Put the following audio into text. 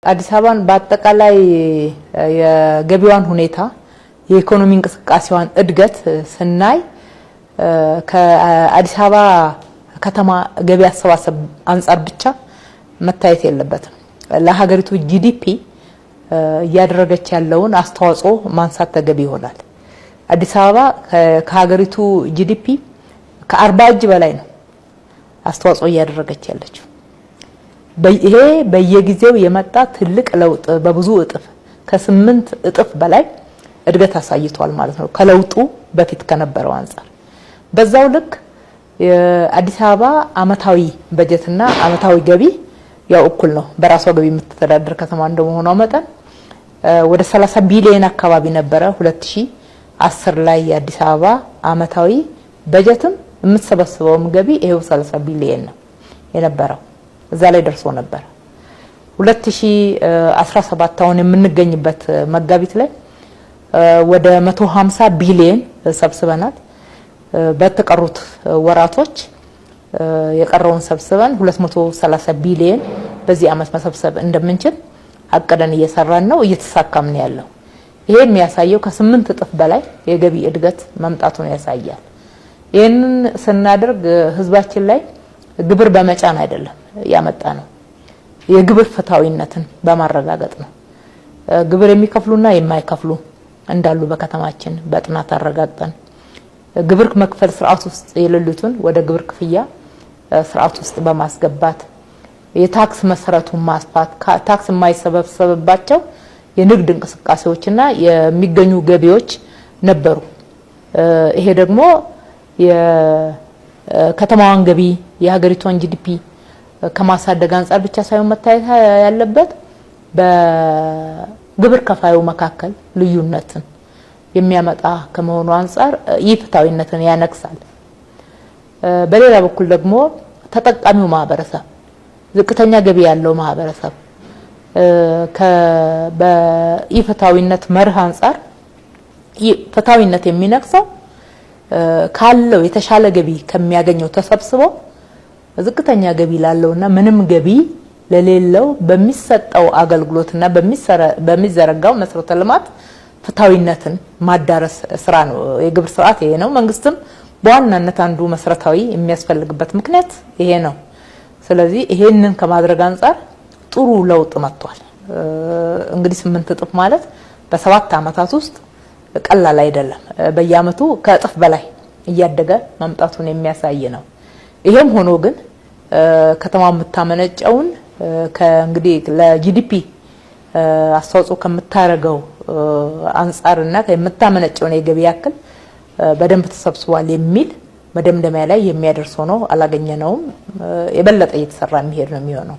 አዲስ አበባን በአጠቃላይ የገቢዋን ሁኔታ የኢኮኖሚ እንቅስቃሴዋን እድገት ስናይ ከአዲስ አበባ ከተማ ገቢ አሰባሰብ አንፃር ብቻ መታየት የለበትም። ለሀገሪቱ ጂዲፒ እያደረገች ያለውን አስተዋጽኦ ማንሳት ተገቢ ይሆናል። አዲስ አበባ ከሀገሪቱ ጂዲፒ ከ40 እጅ በላይ ነው አስተዋጽኦ እያደረገች ያለችው። ይሄ በየጊዜው የመጣ ትልቅ ለውጥ በብዙ እጥፍ ከ8 እጥፍ በላይ እድገት አሳይቷል ማለት ነው ከለውጡ በፊት ከነበረው አንፃር። በዛው ልክ የአዲስ አበባ አመታዊ በጀትና አመታዊ ገቢ ያው እኩል ነው። በራሷ ገቢ የምትተዳደር ከተማ እንደመሆኗ መጠን ወደ 30 ቢሊዮን አካባቢ ነበረ 2010 ላይ የአዲስ አበባ አመታዊ በጀትም የምትሰበስበውም ገቢ ይሄው 30 ቢሊዮን ነው የነበረው። እዛ ላይ ደርሶ ነበር። 2017 አሁን የምንገኝበት መጋቢት ላይ ወደ 150 ቢሊዮን ሰብስበናል። በተቀሩት ወራቶች የቀረውን ሰብስበን 230 ቢሊዮን በዚህ አመት መሰብሰብ እንደምንችል አቀደን እየሰራን ነው፣ እየተሳካም ነው ያለው። ይሄ የሚያሳየው ከ8 እጥፍ በላይ የገቢ እድገት መምጣቱን ያሳያል። ይሄንን ስናደርግ ህዝባችን ላይ ግብር በመጫን አይደለም ያመጣ ነው፣ የግብር ፍትሃዊነትን በማረጋገጥ ነው። ግብር የሚከፍሉና የማይከፍሉ እንዳሉ በከተማችን በጥናት አረጋግጠን ግብር መክፈል ስርዓት ውስጥ የሌሉትን ወደ ግብር ክፍያ ስርዓት ውስጥ በማስገባት የታክስ መሰረቱን ማስፋት፣ ታክስ የማይሰበሰብባቸው የንግድ እንቅስቃሴዎችና የሚገኙ ገቢዎች ነበሩ። ይሄ ደግሞ የከተማዋን ገቢ የሀገሪቷን ጂዲፒ ከማሳደግ አንፃር ብቻ ሳይሆን መታየት ያለበት በግብር ከፋዩ መካከል ልዩነትን የሚያመጣ ከመሆኑ አንፃር ኢፍትሃዊነትን ያነክሳል። በሌላ በኩል ደግሞ ተጠቃሚው ማህበረሰብ ዝቅተኛ ገቢ ያለው ማህበረሰብ በኢፍትሃዊነት መርህ አንፃር ፍትሃዊነት የሚነክሰው ካለው የተሻለ ገቢ ከሚያገኘው ተሰብስበው ዝቅተኛ ገቢ ላለውና ምንም ገቢ ለሌለው በሚሰጠው አገልግሎትና በሚዘረጋው መሰረተ ልማት ፍትሃዊነትን ማዳረስ ስራ ነው። የግብር ስርዓት ይሄ ነው። መንግስትም በዋናነት አንዱ መሰረታዊ የሚያስፈልግበት ምክንያት ይሄ ነው። ስለዚህ ይሄንን ከማድረግ አንፃር ጥሩ ለውጥ መጥቷል። እንግዲህ 8 እጥፍ ማለት በ7 አመታት ውስጥ ቀላል አይደለም። በየአመቱ ከእጥፍ በላይ እያደገ መምጣቱን የሚያሳይ ነው። ይሄም ሆኖ ግን ከተማው የምታመነጨውን ከእንግዲህ ለጂዲፒ አስተዋጽኦ ከምታረገው አንፃርና የምታመነጨውን የገቢ ያክል በደንብ ተሰብስቧል የሚል መደምደሚያ ላይ የሚያደርሰው ነው አላገኘነውም። የበለጠ እየተሰራ የሚሄድ ነው የሚሆነው።